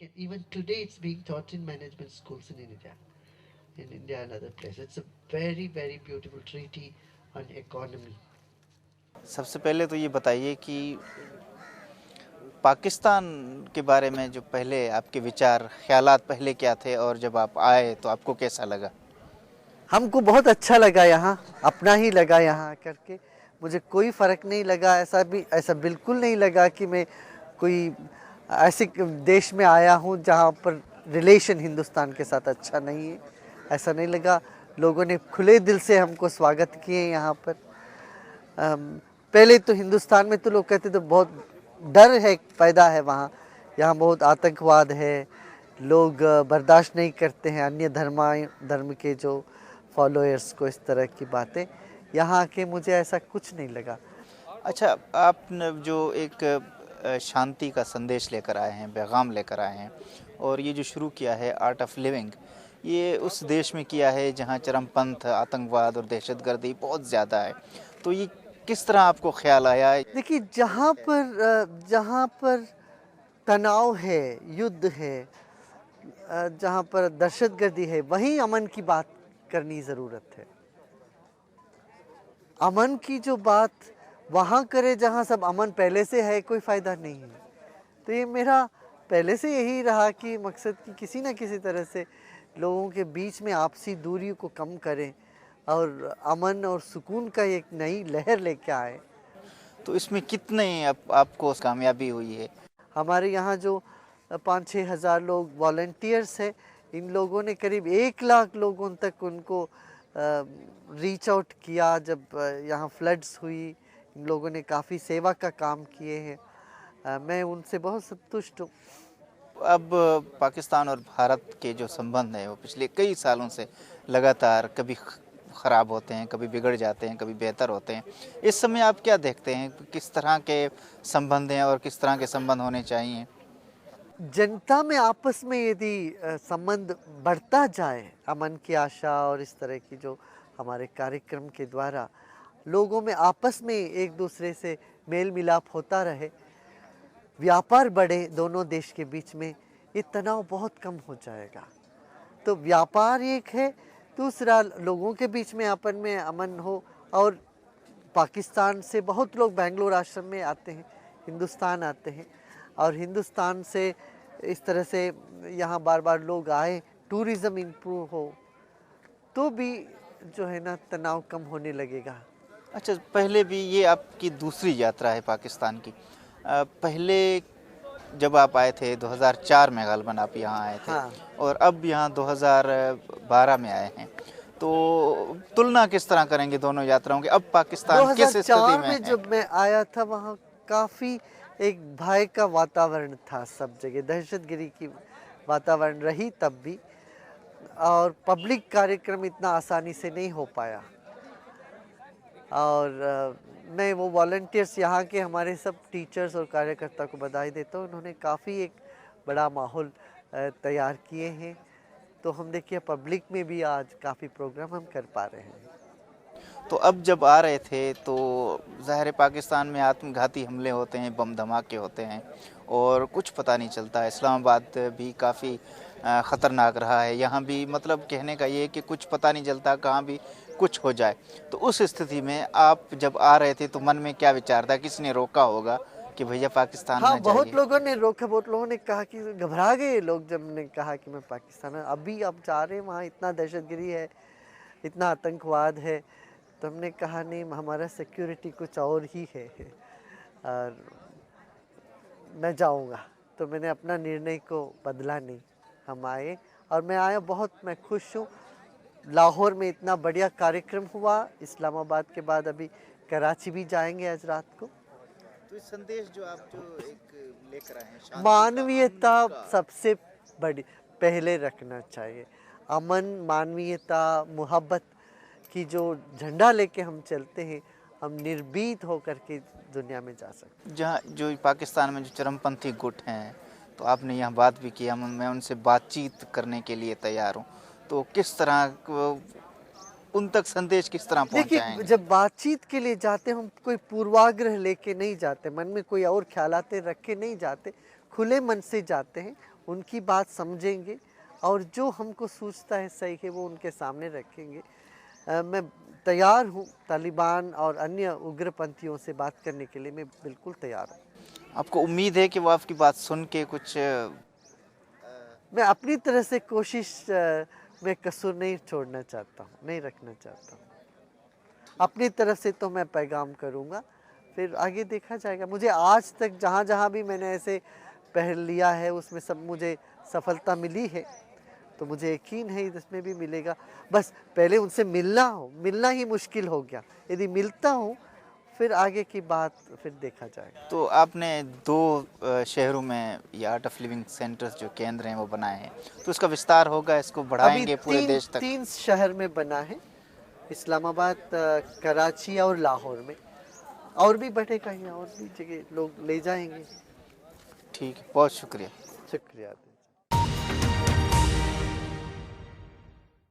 Even today, it's being taught in management schools in India and other places. It's a very, very beautiful treaty on economy. सबसे पहले तो ये बताइए कि पाकिस्तान के बारे में जो पहले आपके विचार ख्यालात पहले क्या थे और जब आप आए तो आपको कैसा लगा? हमको बहुत अच्छा लगा यहाँ, अपना ही लगा यहाँ करके। मुझे कोई फ़र्क नहीं लगा, ऐसा बिल्कुल नहीं लगा कि मैं कोई ऐसे देश में आया हूँ जहाँ पर रिलेशन हिंदुस्तान के साथ अच्छा नहीं है। ऐसा नहीं लगा। लोगों ने खुले दिल से हमको स्वागत किए यहाँ पर। पहले तो हिंदुस्तान में तो लोग कहते थे बहुत डर है पैदा है वहाँ, यहाँ बहुत आतंकवाद है, लोग बर्दाश्त नहीं करते हैं अन्य धर्म के जो फॉलोअर्स को, इस तरह की बातें। यहाँ आके मुझे ऐसा कुछ नहीं लगा। अच्छा, आपने जो एक शांति का संदेश लेकर आए हैं, पैगाम लेकर आए हैं और ये जो शुरू किया है आर्ट ऑफ लिविंग, ये उस देश में किया है जहाँ चरमपंथ, आतंकवाद और दहशतगर्दी बहुत ज़्यादा है, तो ये किस तरह आपको ख्याल आया? देखिए, जहाँ पर तनाव है, युद्ध है, जहाँ पर दहशतगर्दी है, वहीं अमन की बात करनी ज़रूरत है। अमन की जो बात वहाँ करे जहाँ सब अमन पहले से है, कोई फ़ायदा नहीं है। तो ये मेरा पहले से यही रहा कि मकसद कि किसी न किसी तरह से लोगों के बीच में आपसी दूरी को कम करें और अमन और सुकून का एक नई लहर लेके आए। तो इसमें कितने आपको कामयाबी हुई है? हमारे यहाँ जो 5-6 हज़ार लोग वॉलंटियर्स हैं, इन लोगों ने करीब 1 लाख लोगों तक उनको रीच आउट किया। जब यहाँ फ्लड्स हुई, इन लोगों ने काफ़ी सेवा का काम किए हैं। मैं उनसे बहुत संतुष्ट हूँ। अब पाकिस्तान और भारत के जो संबंध हैं वो पिछले कई सालों से लगातार कभी ख़राब होते हैं, कभी बिगड़ जाते हैं, कभी बेहतर होते हैं। इस समय आप क्या देखते हैं, किस तरह के संबंध हैं और किस तरह के संबंध होने चाहिए? जनता में आपस में यदि संबंध बढ़ता जाए, अमन की आशा और इस तरह की जो हमारे कार्यक्रम के द्वारा लोगों में आपस में एक दूसरे से मेल मिलाप होता रहे, व्यापार बढ़े दोनों देश के बीच में, ये तनाव बहुत कम हो जाएगा। तो व्यापार एक है, दूसरा लोगों के बीच में आपन में अमन हो। और पाकिस्तान से बहुत लोग बेंगलोर आश्रम में आते हैं, हिंदुस्तान आते हैं, और हिंदुस्तान से इस तरह से यहाँ बार बार लोग आए, टूरिज़्म इम्प्रूव हो तो भी जो है ना तनाव कम होने लगेगा। अच्छा, पहले भी ये आपकी दूसरी यात्रा है पाकिस्तान की। पहले जब आप आए थे 2004 में गालबन आप यहाँ आए थे, हाँ। और अब यहाँ 2012 में आए हैं, तो तुलना किस तरह करेंगे दोनों यात्राओं की? अब पाकिस्तान किस स्थिति 2004 में में है? जब मैं आया था, वहाँ काफ़ी एक भय का वातावरण था, सब जगह दहशतगिरी की वातावरण रही तब भी, और पब्लिक कार्यक्रम इतना आसानी से नहीं हो पाया। और मैं वो वॉलंटियर्स यहाँ के हमारे सब टीचर्स और कार्यकर्ता को बधाई देता हूँ। उन्होंने काफ़ी एक बड़ा माहौल तैयार किए हैं। तो हम देखिए पब्लिक में भी आज काफ़ी प्रोग्राम हम कर पा रहे हैं। तो अब जब आ रहे थे तो ज़ाहिर है पाकिस्तान में आत्मघाती हमले होते हैं, बम धमाके होते हैं और कुछ पता नहीं चलता। इस्लामाबाद भी काफ़ी ख़तरनाक रहा है। यहाँ भी मतलब कहने का ये है कि कुछ पता नहीं चलता, कहाँ भी कुछ हो जाए। तो उस स्थिति में आप जब आ रहे थे तो मन में क्या विचार था? किसने रोका होगा कि भैया पाकिस्तान हाँ, न बहुत जाइए? लोगों ने रोका, बहुत लोगों ने कहा कि घबरा गए लोग जब मैंने कहा कि मैं पाकिस्तान में अभी अब जा रहे हैं, वहाँ इतना दहशतगिरी है, इतना आतंकवाद है। तो हमने कहा नहीं, हमारा सिक्योरिटी कुछ और ही है और मैं जाऊंगा। तो मैंने अपना निर्णय को बदला नहीं, हम आए और मैं आया, बहुत मैं खुश हूँ। लाहौर में इतना बढ़िया कार्यक्रम हुआ, इस्लामाबाद के बाद अभी कराची भी जाएंगे आज रात को। तो इस संदेश जो आप जो एक लेकर आए हैं, शांति का, मानवीयता अमन का, सबसे बड़ी पहले रखना चाहिए। अमन, मानवीयता, मोहब्बत की जो झंडा लेके हम चलते हैं, हम निर्भीक होकर के दुनिया में जा सकते हैं। जहाँ जो पाकिस्तान में जो चरमपंथी गुट हैं, तो आपने यहाँ बात भी किया, मैं उनसे बातचीत करने के लिए तैयार हूँ। तो किस तरह उन तक संदेश किस तरह देखिए, पहुँचाएंगे? जब बातचीत के लिए जाते हम कोई पूर्वाग्रह लेके नहीं जाते, मन में कोई और ख्यालाते रख के नहीं जाते, खुले मन से जाते हैं। उनकी बात समझेंगे और जो हमको सूझता है सही है वो उनके सामने रखेंगे। मैं तैयार हूँ, तालिबान और अन्य उग्रपंथियों से बात करने के लिए मैं बिल्कुल तैयार हूँ। आपको उम्मीद है कि वो आपकी बात सुन के कुछ मैं अपनी तरह से कोशिश में कसूर नहीं छोड़ना चाहता हूँ, नहीं रखना चाहता हूँ। अपनी तरफ से तो मैं पैगाम करूँगा, फिर आगे देखा जाएगा। मुझे आज तक जहाँ-जहाँ भी मैंने ऐसे पहल लिया है उसमें सब मुझे सफलता मिली है, तो मुझे यकीन है इसमें भी मिलेगा। बस पहले उनसे मिलना ही मुश्किल हो गया। यदि मिलता हूँ फिर आगे की बात फिर देखा जाएगा। तो आपने 2 शहरों में ये आर्ट ऑफ लिविंग सेंटर्स जो केंद्र हैं वो बनाए हैं, तो इसका विस्तार होगा, इसको अभी बढ़ाएँगे पूरे 3 देश तक? 3 शहर में बना है, इस्लामाबाद, कराची और लाहौर में। और भी बढ़ेगा, यहाँ और भी जगह लोग ले जाएँगे। ठीक है, बहुत शुक्रिया। शुक्रिया।